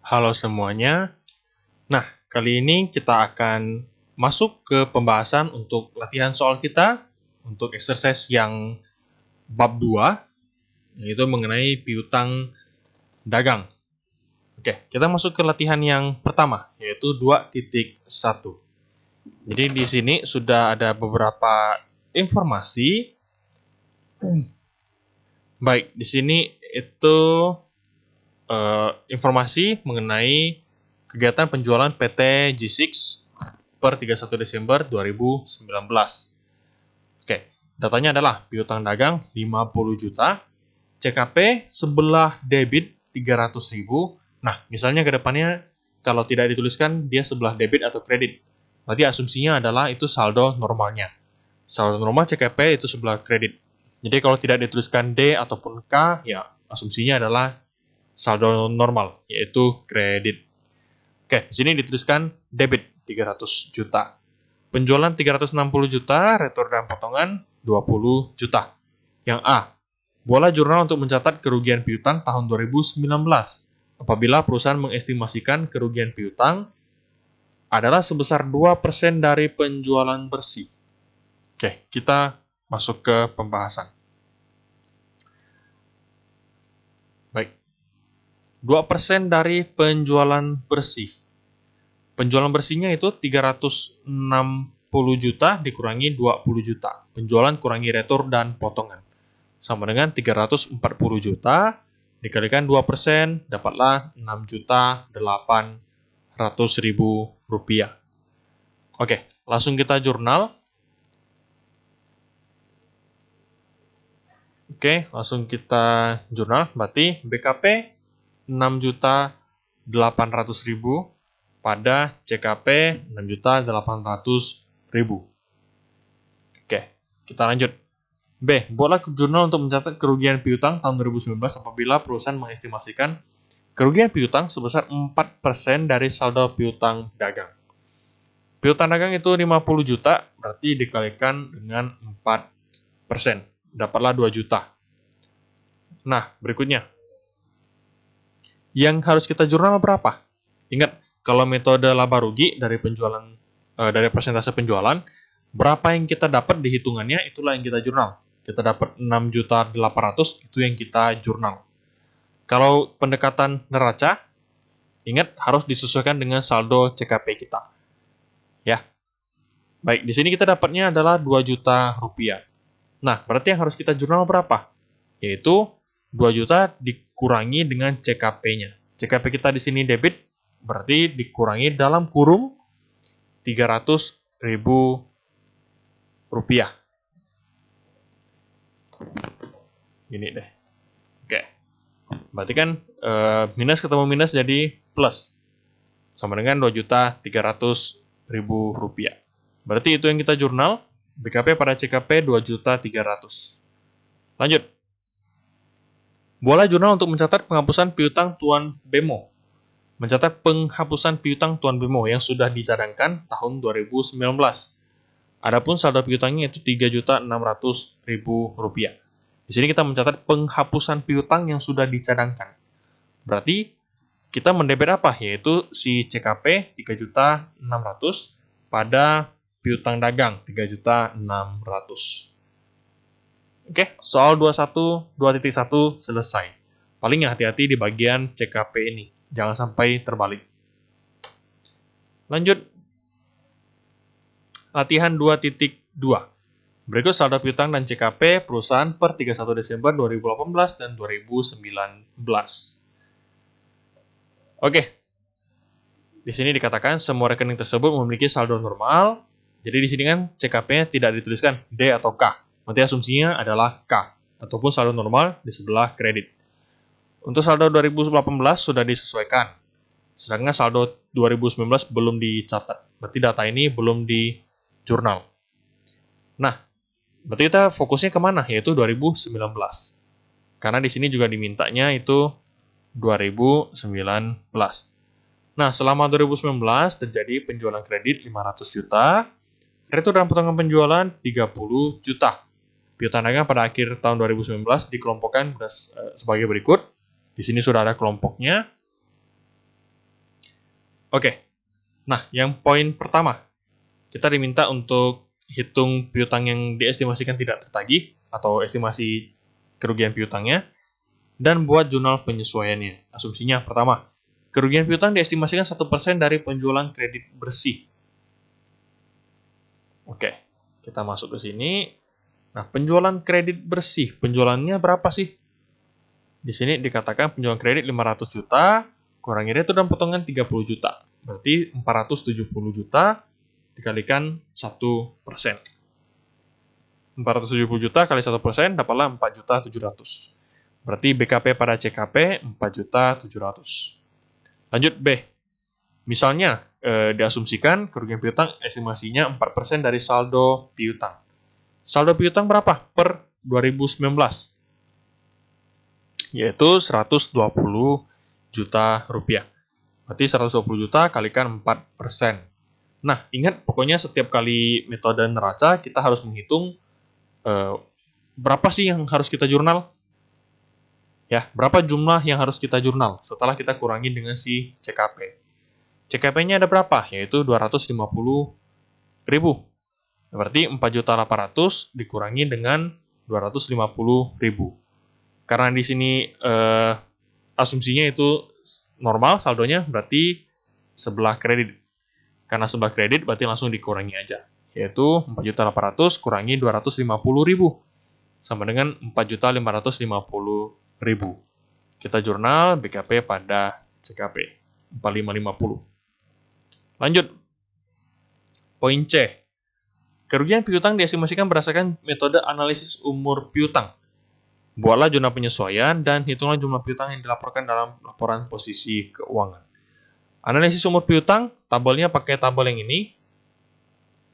Halo semuanya. Nah, kali ini kita akan masuk ke pembahasan untuk latihan soal kita untuk exercise yang bab 2, yaitu mengenai piutang dagang. Oke, kita masuk ke latihan yang pertama, yaitu 2.1. Jadi di sini sudah ada beberapa informasi. Baik, di sini itu informasi mengenai kegiatan penjualan PT G6 per 31 Desember 2019. Oke, datanya adalah piutang dagang 50 juta, CKP sebelah debit 300.000. Nah, misalnya ke depannya kalau tidak dituliskan dia sebelah debit atau kredit. Berarti asumsinya adalah itu saldo normalnya. Saldo normal CKP itu sebelah kredit. Jadi kalau tidak dituliskan D ataupun K, ya asumsinya adalah saldo normal, yaitu kredit. Oke, di sini dituliskan debit 300 juta. Penjualan 360 juta, retur dan potongan 20 juta. Yang A, bola jurnal untuk mencatat kerugian piutang tahun 2019. Apabila perusahaan mengestimasikan kerugian piutang adalah sebesar 2% dari penjualan bersih. Oke, kita masuk ke pembahasan. Baik. 2% dari penjualan bersih. Penjualan bersihnya itu 360 juta dikurangi 20 juta. Penjualan kurangi retur dan potongan. Sama dengan 340 juta dikalikan 2%, dapatlah 6.800.000 rupiah. Oke, langsung kita jurnal. Oke, langsung kita jurnal. Berarti BKP 6.800.000 pada CKP 6.800.000. Oke, kita lanjut. B. Buatlah jurnal untuk mencatat kerugian piutang tahun 2019 apabila perusahaan mengestimasikan kerugian piutang sebesar 4% dari saldo piutang dagang. Piutang dagang itu 50 juta, berarti dikalikan dengan 4%. Dapatlah 2 juta. Nah, berikutnya. Yang harus kita jurnal berapa? Ingat, kalau metode laba rugi dari penjualan dari persentase penjualan, berapa yang kita dapat di hitungannya itulah yang kita jurnal. Kita dapat 6.800.000 itu yang kita jurnal. Kalau pendekatan neraca, ingat harus disesuaikan dengan saldo CKP kita. Ya. Baik, di sini kita dapatnya adalah 2 juta rupiah. Nah, berarti yang harus kita jurnal berapa? Yaitu 2 juta dikurangi dengan CKP-nya. CKP kita di sini debit, berarti dikurangi dalam kurung 300.000 rupiah. Gini deh. Oke. Berarti kan minus ketemu minus jadi plus. Sama dengan 2.300.000 rupiah. Berarti itu yang kita jurnal. BKP pada CKP 2.300.000. Lanjut. Bola jurnal untuk mencatat penghapusan piutang Tuan Bemo. Mencatat penghapusan piutang Tuan Bemo yang sudah dicadangkan tahun 2019. Adapun saldo piutangnya itu 3.600.000 rupiah. Di sini kita mencatat penghapusan piutang yang sudah dicadangkan. Berarti kita mendebit apa? Yaitu si CKP 3.600.000 pada piutang dagang 3.600.000. Oke, soal 2.1 selesai. Paling hati-hati di bagian CKP ini. Jangan sampai terbalik. Lanjut. Latihan 2.2. Berikut saldo piutang dan CKP perusahaan per 31 Desember 2018 dan 2019. Oke. Di sini dikatakan semua rekening tersebut memiliki saldo normal. Jadi di sini kan CKP-nya tidak dituliskan D atau K. Nanti asumsinya adalah K ataupun saldo normal di sebelah kredit. Untuk saldo 2018 sudah disesuaikan. Sedangkan saldo 2019 belum dicatat. Berarti data ini belum di jurnal. Nah, berarti kita fokusnya kemana? Yaitu 2019. Karena di sini juga dimintanya itu 2019. Nah, selama 2019 terjadi penjualan kredit 500 juta, retur dan potongan penjualan 30 juta. Piutang dagang pada akhir tahun 2019 dikelompokkan sebagai berikut. Di sini sudah ada kelompoknya. Oke, nah yang poin pertama, kita diminta untuk hitung piutang yang diestimasikan tidak tertagih atau estimasi kerugian piutangnya dan buat jurnal penyesuaiannya. Asumsinya pertama, kerugian piutang diestimasikan 1% dari penjualan kredit bersih. Oke, kita masuk ke sini. Nah, penjualan kredit bersih, penjualannya berapa sih? Di sini dikatakan penjualan kredit 500 juta, kurangi retur dan potongan 30 juta. Berarti 470 juta dikalikan 1%. 470 juta kali 1% dapatlah 4.700.000. Berarti BKP pada CKP 4.700.000. Lanjut B. Misalnya diasumsikan kerugian piutang estimasinya 4% dari saldo piutang. Saldo piutang berapa per 2019? Yaitu 120 juta rupiah. Berarti 120 juta kalikan 4%. Nah, ingat pokoknya setiap kali metode neraca kita harus menghitung berapa sih yang harus kita jurnal? Ya, berapa jumlah yang harus kita jurnal setelah kita kurangi dengan si CKP. CKP-nya ada berapa? Yaitu 250.000. Berarti 4.800.000 dikurangi dengan 250.000. Karena di sini asumsinya itu normal saldonya, berarti sebelah kredit. Karena sebelah kredit berarti langsung dikurangi aja. Yaitu 4.800.000 kurangi 250.000 sama dengan 4.550.000. Kita jurnal BKP pada CKP 4550. Lanjut. Poin C. Kerugian piutang diestimasikan berdasarkan metode analisis umur piutang. Buatlah jurnal penyesuaian dan hitunglah jumlah piutang yang dilaporkan dalam laporan posisi keuangan. Analisis umur piutang, tabelnya pakai tabel yang ini.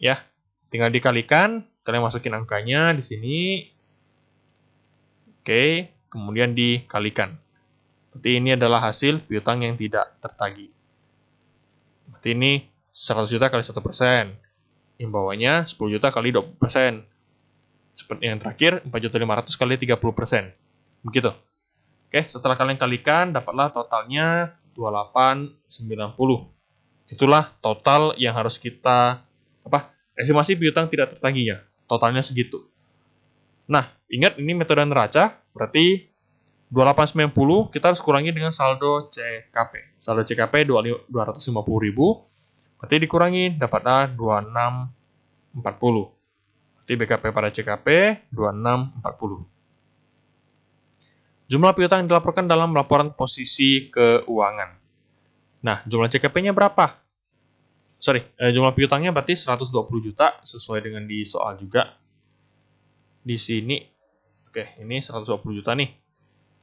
Ya, tinggal dikalikan, kalian masukin angkanya di sini. Oke, kemudian dikalikan. Berarti ini adalah hasil piutang yang tidak tertagih. Berarti ini 100 juta kali 1%. Imbauannya 10 juta kali 20%. Seperti yang terakhir, 4.500.000 kali 30%. Begitu. Oke, setelah kalian kalikan, dapatlah totalnya 2890. Itulah total yang harus kita, estimasi piutang tidak tertagihnya. Totalnya segitu. Nah, ingat ini metode neraca, berarti 2890 kita harus kurangi dengan saldo CKP. Saldo CKP 250.000, berarti dikurangi dapatlah 2640. Berarti BKP pada CKP 2640. Jumlah piutang yang dilaporkan dalam laporan posisi keuangan. Nah, jumlah CKP-nya berapa? Jumlah piutangnya berarti 120 juta sesuai dengan di soal juga. Di sini, oke, ini 120 juta nih.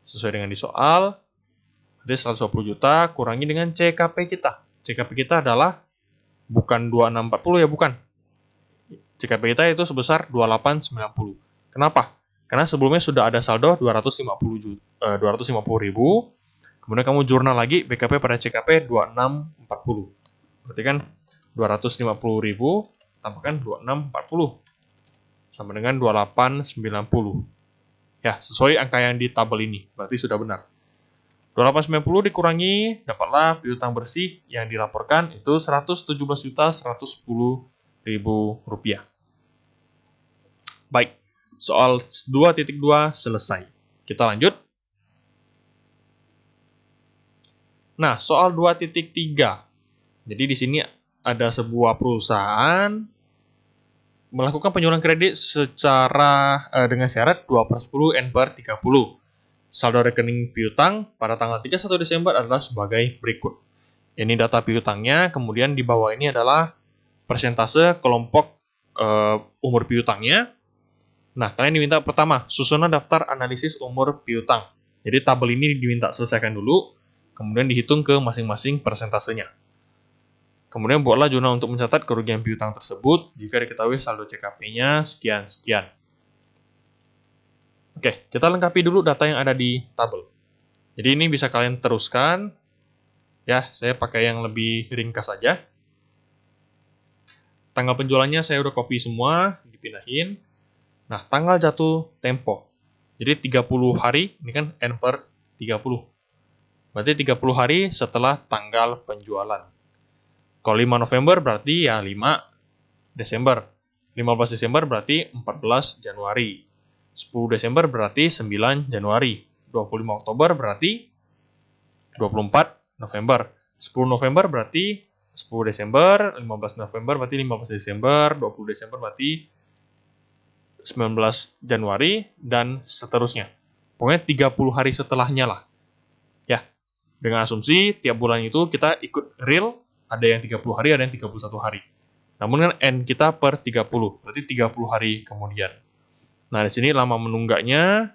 Sesuai dengan di soal, berarti 120 juta kurangi dengan CKP kita. CKP kita adalah bukan 2640 ya, bukan. CKP kita itu sebesar 2890. Kenapa? Karena sebelumnya sudah ada saldo 250.000. Kemudian kamu jurnal lagi BKP pada CKP 2640. Berarti kan 250.000 tambahkan 2640 sama dengan 2890. Ya, sesuai angka yang di tabel ini. Berarti sudah benar. 2890 dikurangi, dapatlah piutang bersih yang dilaporkan itu 117.110.000 rupiah. Baik, soal 2.2 selesai. Kita lanjut. Nah, soal 2.3. Jadi di sini ada sebuah perusahaan melakukan penjualan kredit secara dengan syarat 2/10 N/30. Saldo rekening piutang pada tanggal 31 Desember adalah sebagai berikut. Ini data piutangnya, kemudian di bawah ini adalah persentase kelompok umur piutangnya. Nah, kalian diminta pertama, susunan daftar analisis umur piutang. Jadi tabel ini diminta selesaikan dulu, kemudian dihitung ke masing-masing persentasenya. Kemudian buatlah jurnal untuk mencatat kerugian piutang tersebut jika diketahui saldo CKP-nya sekian-sekian. Oke, kita lengkapi dulu data yang ada di tabel. Jadi ini bisa kalian teruskan. Ya, saya pakai yang lebih ringkas saja. Tanggal penjualannya saya udah copy semua, dipindahin. Nah, tanggal jatuh tempo. Jadi 30 hari, ini kan N/30. Berarti 30 hari setelah tanggal penjualan. Kalau 5 November berarti ya 5 Desember. 15 Desember berarti 14 Januari. 10 Desember berarti 9 Januari. 25 Oktober berarti 24 November. 10 November berarti 10 Desember. 15 November berarti 15 Desember. 20 Desember berarti 19 Januari. Dan seterusnya. Pokoknya 30 hari setelahnya lah. Ya, dengan asumsi tiap bulan itu kita ikut real. Ada yang 30 hari, ada yang 31 hari. Namun kan N kita per 30, berarti 30 hari kemudian. Nah, di sini lama menunggaknya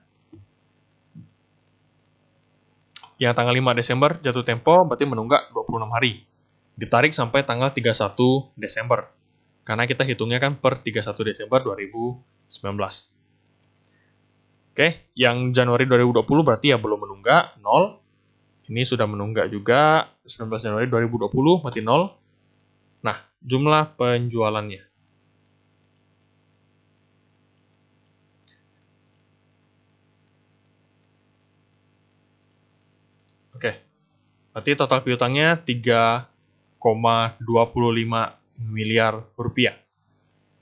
yang tanggal 5 Desember jatuh tempo berarti menunggak 26 hari. Ditarik sampai tanggal 31 Desember. Karena kita hitungnya kan per 31 Desember 2019. Oke, yang Januari 2020 berarti ya belum menunggak, 0. Ini sudah menunggak juga, 19 Januari 2020 berarti 0. Nah, jumlah penjualannya. Oke, berarti total piutangnya 3,25 miliar rupiah.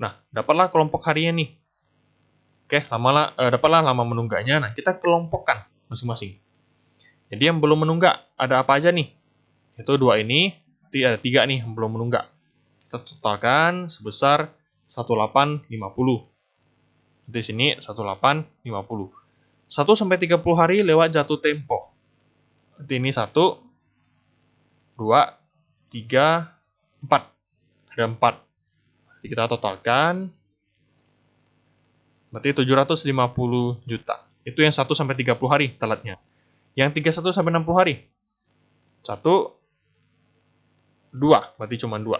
Nah, dapatlah kelompok harinya nih. Oke, dapatlah lama menunggaknya. Nah, kita kelompokkan masing-masing. Jadi yang belum menunggak, ada apa aja nih? Itu 2 ini, berarti ada 3 nih yang belum menunggak. Kita totalkan sebesar 1850. Di sini 1850. 1 sampai 30 hari lewat jatuh tempo. Berarti ini 1, 2, 3, 4. Ada 4. Jadi kita totalkan. Berarti 750 juta. Itu yang 1 sampai 30 hari telatnya. Yang 31 sampai 60 hari. 1, 2. Berarti cuma 2.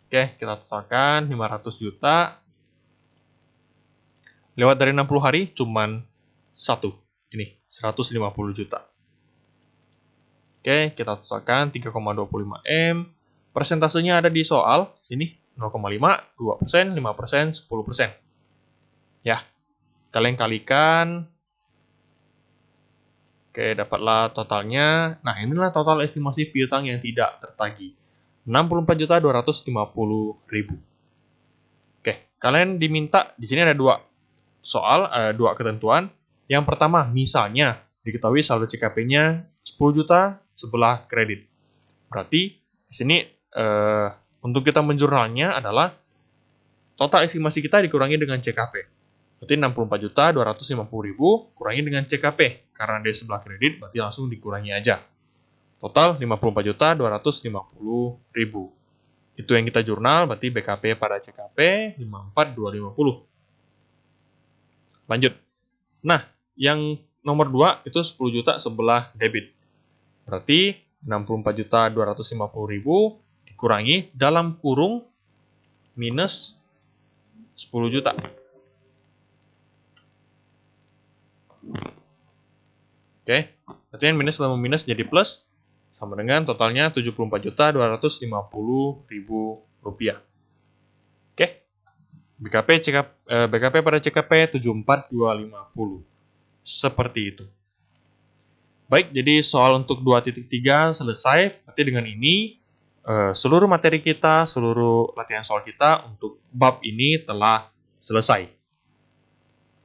Oke, kita totalkan 500 juta. Lewat dari 60 hari cuman 1. Ini 150 juta. Oke, kita totalkan 3,25 M. Persentasenya ada di soal. Sini 0,5, 2%, 5%, 10%. Ya, kalian kalikan. Oke, dapatlah totalnya. Nah, inilah total estimasi piutang yang tidak tertagih. 64.250.000. Oke, kalian diminta, di sini ada 2 soal, ada 2 ketentuan. Yang pertama, misalnya, diketahui saldo CKP-nya 10 juta sebelah kredit. Berarti, di sini untuk kita menjurnalnya adalah total estimasi kita dikurangi dengan CKP. Berarti 64.250.000 kurangi dengan CKP. Karena dia sebelah kredit, berarti langsung dikurangi aja. Total 54.250.000. Itu yang kita jurnal, berarti BKP pada CKP 54.250. Lanjut. Nah, yang nomor 2 itu 10 juta sebelah debit. Berarti 64.250.000 dikurangi dalam kurung minus 10 juta. Oke, berarti yang minus sama minus jadi plus, sama dengan totalnya 74.250.000 rupiah. Oke, BKP pada CKP 74.250. Seperti itu. Baik, jadi soal untuk 2.3 selesai. Berarti dengan ini, seluruh materi kita, seluruh latihan soal kita untuk bab ini telah selesai.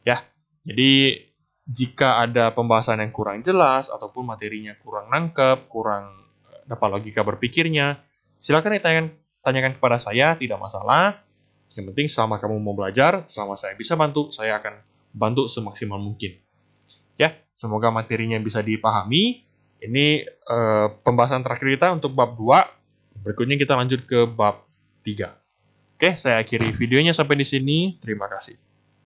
Ya, jadi jika ada pembahasan yang kurang jelas ataupun materinya kurang nangkep, kurang dapat logika berpikirnya, silakan ditanyakan kepada saya, tidak masalah. Yang penting selama kamu mau belajar, selama saya bisa bantu, saya akan bantu semaksimal mungkin. Ya, semoga materinya bisa dipahami. Ini pembahasan terakhir kita untuk bab 2. Berikutnya kita lanjut ke bab 3. Oke, saya akhiri videonya sampai di sini. Terima kasih.